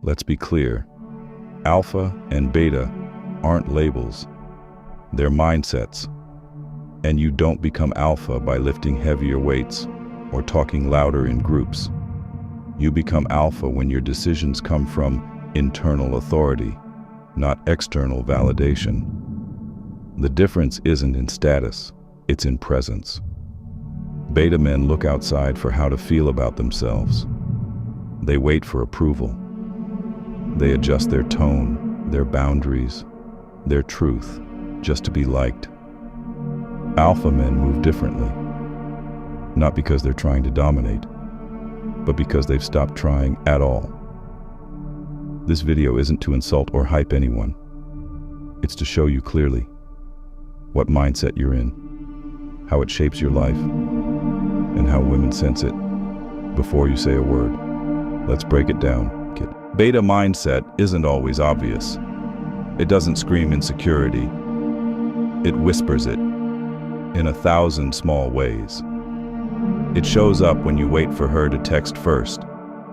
Let's be clear. Alpha and beta aren't labels. They're mindsets. And you don't become alpha by lifting heavier weights or talking louder in groups. You become alpha when your decisions come from internal authority, not external validation. The difference isn't in status, it's in presence. Beta men look outside for how to feel about themselves. They wait for approval. They adjust their tone, their boundaries, their truth, just to be liked. Alpha men move differently, not because they're trying to dominate, but because they've stopped trying at all. This video isn't to insult or hype anyone. It's to show you clearly what mindset you're in, how it shapes your life, and how women sense it before you say a word. Let's break it down, kid. Beta mindset isn't always obvious. It doesn't scream insecurity. It whispers it in 1,000 small ways. It shows up when you wait for her to text first,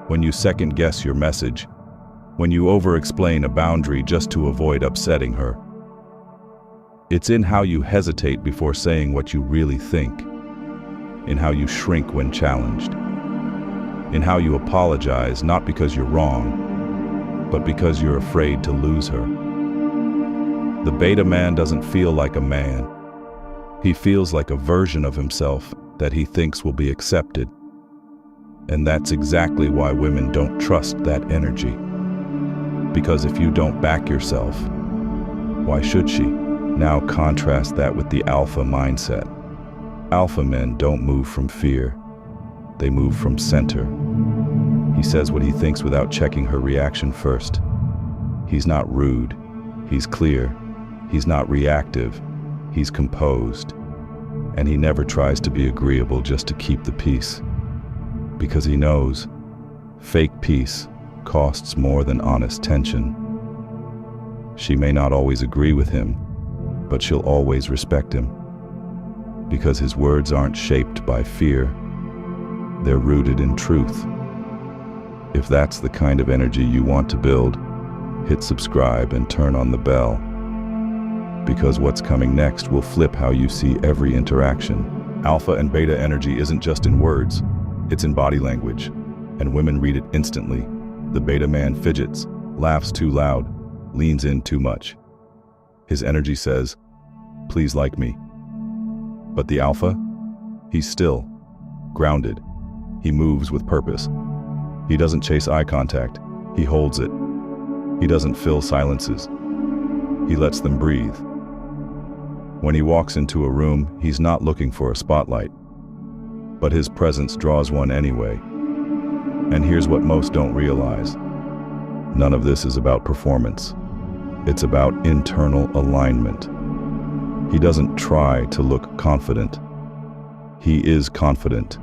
when you second-guess your message, when you over-explain a boundary just to avoid upsetting her. It's in how you hesitate before saying what you really think, in how you shrink when challenged, in how you apologize not because you're wrong, but because you're afraid to lose her. The beta man doesn't feel like a man. He feels like a version of himself that he thinks will be accepted. And that's exactly why women don't trust that energy. Because if you don't back yourself, why should she? Now contrast that with the alpha mindset. Alpha men don't move from fear. They move from center. He says what he thinks without checking her reaction first. He's not rude. He's clear. He's not reactive. He's composed. And he never tries to be agreeable just to keep the peace. Because he knows fake peace costs more than honest tension. She may not always agree with him, but she'll always respect him. Because his words aren't shaped by fear. They're rooted in truth. If that's the kind of energy you want to build, hit subscribe and turn on the bell. Because what's coming next will flip how you see every interaction. Alpha and beta energy isn't just in words, it's in body language, and women read it instantly. The beta man fidgets, laughs too loud, leans in too much. His energy says, "Please like me." But the alpha? He's still, grounded. He moves with purpose. He doesn't chase eye contact, he holds it. He doesn't fill silences. He lets them breathe. When he walks into a room, he's not looking for a spotlight, but his presence draws one anyway. And here's what most don't realize. None of this is about performance. It's about internal alignment. He doesn't try to look confident. He is confident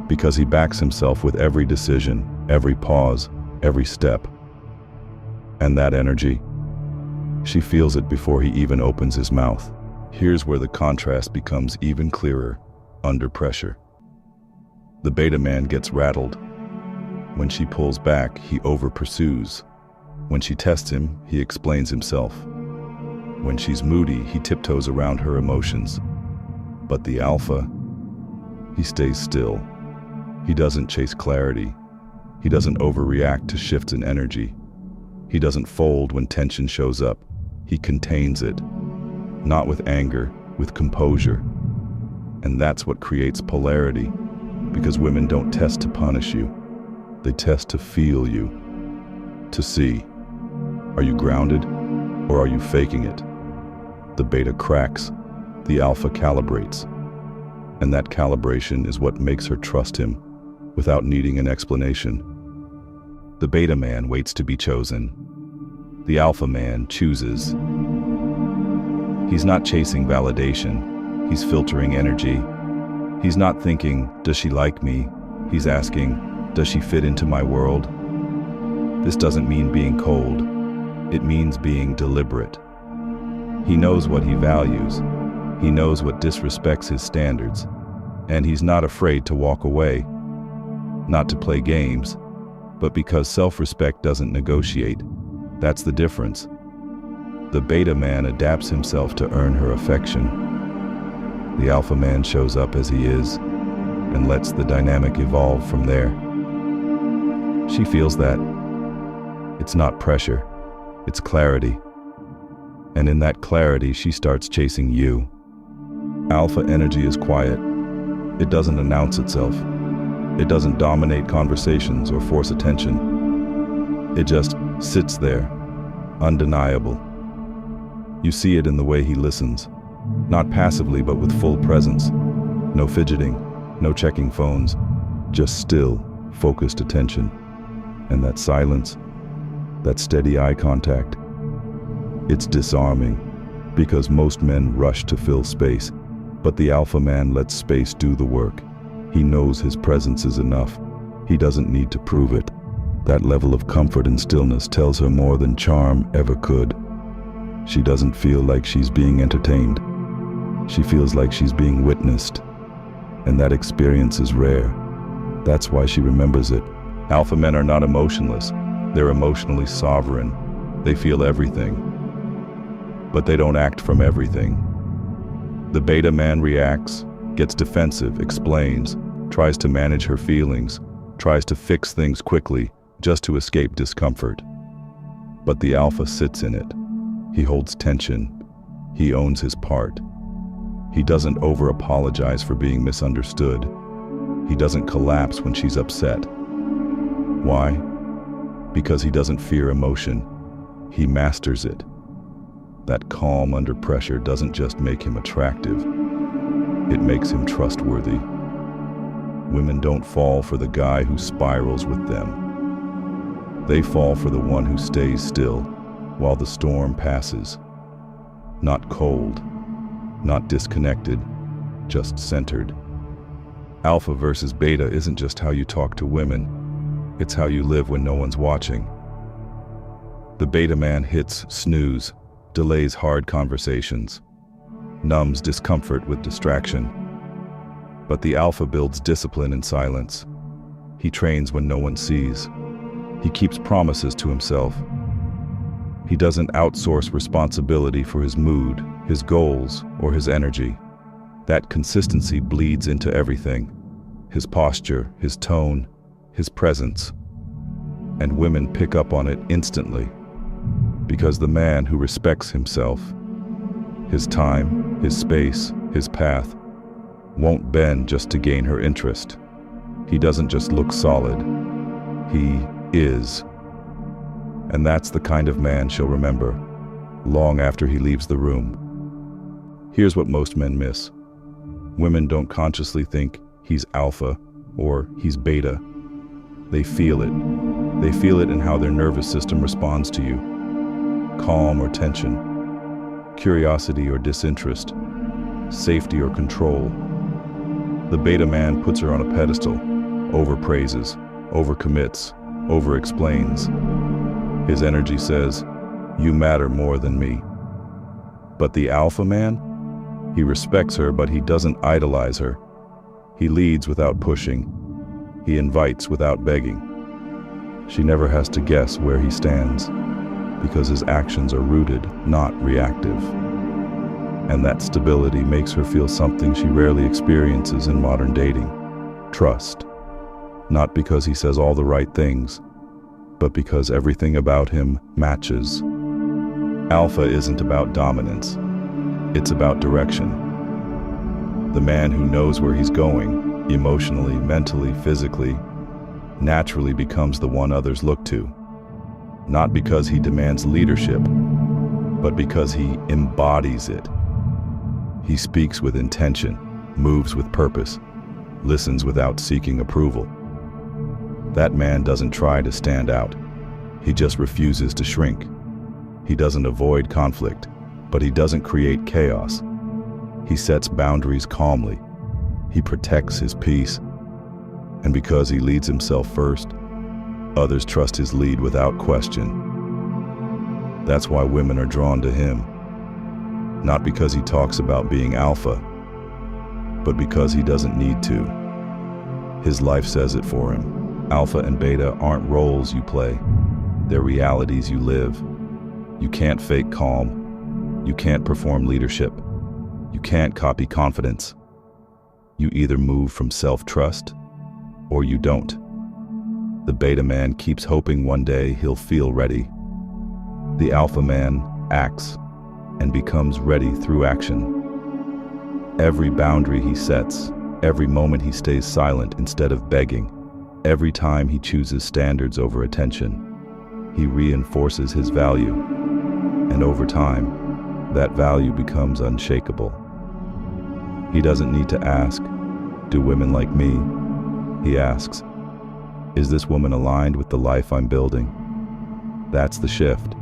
because he backs himself with every decision, every pause, every step. And that energy, she feels it before he even opens his mouth. Here's where the contrast becomes even clearer, under pressure. The beta man gets rattled. When she pulls back, he over-pursues. When she tests him, he explains himself. When she's moody, he tiptoes around her emotions. But the alpha, he stays still. He doesn't chase clarity. He doesn't overreact to shifts in energy. He doesn't fold when tension shows up. He contains it. Not with anger, with composure. And that's what creates polarity, because women don't test to punish you. They test to feel you, to see. Are you grounded, or are you faking it? The beta cracks, the alpha calibrates. And that calibration is what makes her trust him, without needing an explanation. The beta man waits to be chosen. The alpha man chooses. He's not chasing validation. He's filtering energy. He's not thinking, does she like me? He's asking, does she fit into my world? This doesn't mean being cold. It means being deliberate. He knows what he values. He knows what disrespects his standards. And he's not afraid to walk away. Not to play games, but because self-respect doesn't negotiate. That's the difference. The beta man adapts himself to earn her affection. The alpha man shows up as he is and lets the dynamic evolve from there. She feels that. It's not pressure, it's clarity. And in that clarity, she starts chasing you. Alpha energy is quiet. It doesn't announce itself. It doesn't dominate conversations or force attention. It just sits there, undeniable. You see it in the way he listens, not passively but with full presence. No fidgeting, no checking phones, just still, focused attention. And that silence, that steady eye contact, it's disarming, because most men rush to fill space, but the alpha man lets space do the work. He knows his presence is enough. He doesn't need to prove it. That level of comfort and stillness tells her more than charm ever could. She doesn't feel like she's being entertained. She feels like she's being witnessed. And that experience is rare. That's why she remembers it. Alpha men are not emotionless. They're emotionally sovereign. They feel everything. But they don't act from everything. The beta man reacts, gets defensive, explains, tries to manage her feelings, tries to fix things quickly just to escape discomfort. But the alpha sits in it. He holds tension. He owns his part. He doesn't over-apologize for being misunderstood. He doesn't collapse when she's upset. Why? Because he doesn't fear emotion. He masters it. That calm under pressure doesn't just make him attractive. It makes him trustworthy. Women don't fall for the guy who spirals with them. They fall for the one who stays still while the storm passes. Not cold, not disconnected, just centered. Alpha versus beta isn't just how you talk to women. It's how you live when no one's watching. The beta man hits snooze, delays hard conversations, numbs discomfort with distraction. But the alpha builds discipline in silence. He trains when no one sees. He keeps promises to himself. He doesn't outsource responsibility for his mood, his goals, or his energy. That consistency bleeds into everything. His posture, his tone, his presence. And women pick up on it instantly. Because the man who respects himself, his time, his space, his path, won't bend just to gain her interest. He doesn't just look solid. He is. And that's the kind of man she'll remember, long after he leaves the room. Here's what most men miss. Women don't consciously think he's alpha or he's beta. They feel it. They feel it in how their nervous system responds to you. Calm or tension, curiosity or disinterest, safety or control. The beta man puts her on a pedestal, overpraises, overcommits, overexplains. His energy says, "You matter more than me." But the alpha man? He respects her, but he doesn't idolize her. He leads without pushing. He invites without begging. She never has to guess where he stands, because his actions are rooted, not reactive. And that stability makes her feel something she rarely experiences in modern dating: trust. Not because he says all the right things, but because everything about him matches. Alpha isn't about dominance. It's about direction. The man who knows where he's going, emotionally, mentally, physically, naturally becomes the one others look to. Not because he demands leadership, but because he embodies it. He speaks with intention, moves with purpose, listens without seeking approval. That man doesn't try to stand out. He just refuses to shrink. He doesn't avoid conflict, but he doesn't create chaos. He sets boundaries calmly. He protects his peace. And because he leads himself first, others trust his lead without question. That's why women are drawn to him. Not because he talks about being alpha, but because he doesn't need to. His life says it for him. Alpha and beta aren't roles you play. They're realities you live. You can't fake calm. You can't perform leadership. You can't copy confidence. You either move from self-trust or you don't. The beta man keeps hoping one day he'll feel ready. The alpha man acts and becomes ready through action. Every boundary he sets, every moment he stays silent instead of begging, every time he chooses standards over attention, he reinforces his value. And over time, that value becomes unshakable. He doesn't need to ask, "Do women like me?" He asks, "Is this woman aligned with the life I'm building?" That's the shift.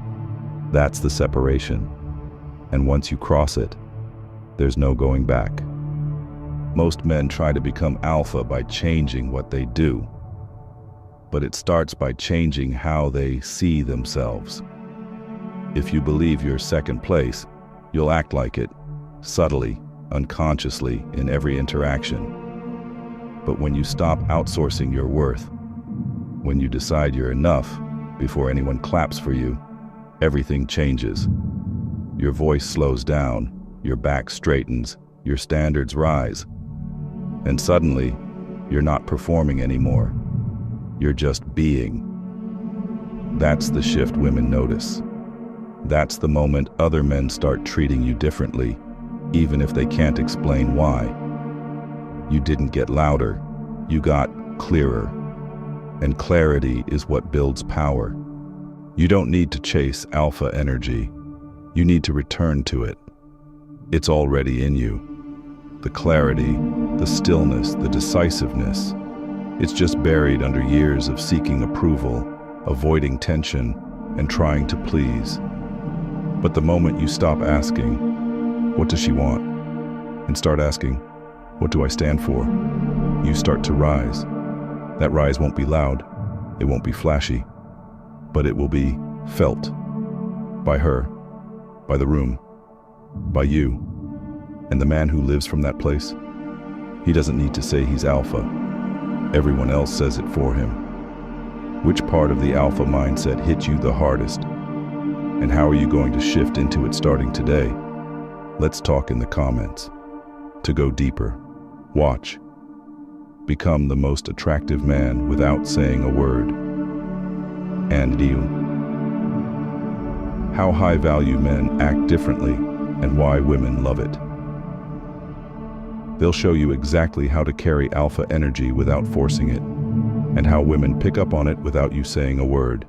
That's the separation. And once you cross it, there's no going back. Most men try to become alpha by changing what they do. But it starts by changing how they see themselves. If you believe you're second place, you'll act like it, subtly, unconsciously, in every interaction. But when you stop outsourcing your worth, when you decide you're enough before anyone claps for you, everything changes. Your voice slows down, your back straightens, your standards rise. And suddenly, you're not performing anymore. You're just being. That's the shift women notice. That's the moment other men start treating you differently, even if they can't explain why. You didn't get louder, you got clearer. And clarity is what builds power. You don't need to chase alpha energy. You need to return to it. It's already in you. The clarity, the stillness, the decisiveness. It's just buried under years of seeking approval, avoiding tension, and trying to please. But the moment you stop asking, "What does she want?" and start asking, "What do I stand for?" you start to rise. That rise won't be loud, it won't be flashy, but it will be felt by her, by the room, by you. And the man who lives from that place, he doesn't need to say he's alpha. Everyone else says it for him. Which part of the alpha mindset hit you the hardest? And how are you going to shift into it starting today? Let's talk in the comments. To go deeper, watch. Become the most attractive man without saying a word. And you. How high-value men act differently and why women love it. They'll show you exactly how to carry alpha energy without forcing it, and how women pick up on it without you saying a word.